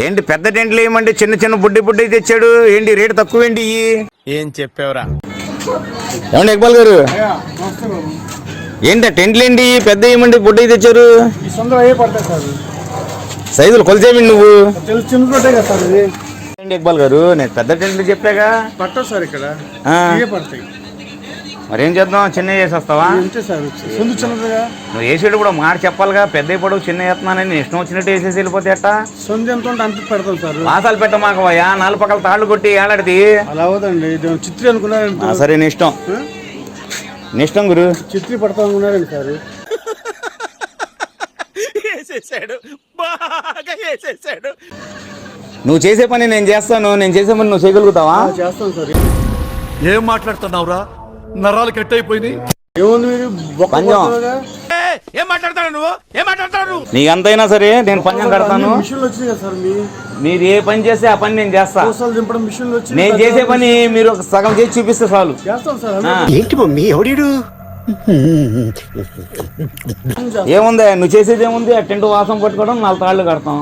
ఏంటి పెద్ద టెంట్లు ఏమంటే చిన్న చిన్న బుడ్డి తెచ్చాడు ఏంటి రేటు తక్కువ ఏంటి ఏం చెప్పావురా? ఏమండి ఇక్బాల్ గారు ఏంటి టెంట్లు ఏంటి పెద్ద ఏమంటే బుడ్డి తెచ్చారు? సైజులు కొలిచేయండి నువ్వు ఏంటి ఇక్బాల్ గారు నేను పెద్ద టెంట్లు చెప్పాగా పట్టదు సార్ ఇక్కడ పడతాయి. మరేం చేద్దాం చిన్న చేసి వస్తావా? నువ్వు వేసేడు కూడా మాట చెప్పాలిగా పెద్ద పొడవు చిన్న వేస్తున్నానని ఇష్టం వచ్చినట్టు వేసేసి వెళ్ళిపోతే అట్టా సొంత ఎంత ఉంటే అంత పెడతాం సార్. మాసాలు పెట్టమాకవయ్యా నాలుగు పక్కల తాళ్ళు కొట్టి ఏడాడిది అలా అవదండి. చిత్రి అనుకున్నారండి. సరే నీ ఇష్టం నీ ఇష్టం గురు. చిత్రి పడతా అనుకున్నారండి సార్. నువ్వు చేసే పని నేను చేస్తాను, నేను చేసే పని నువ్వు చేయగలుగుతావా? చేస్తాను సార్. ఏం మాట్లాడుతున్నావురా? నరాలు కట్ అయిపోయింది. నీకంతైనా సరే నేను పంచం కడతాను. మిషన్లు వచ్చినాయి సార్. మీరు ఏ పని చేస్తే ఆ పని నేను చేస్తా. దింపడం మిషన్లు వచ్చి నేను చేసే పని మీరు సగం చేసి చూపిస్తే చాలు. చేస్తాం సార్. ఏంటి మమ్మీ ఎవడీడు? ఏముంది నువ్వు చేసేది ఏముంది? ఆ టెంట్ వాసం పట్టుకోవడం 4 తాళ్ళు కడతాం.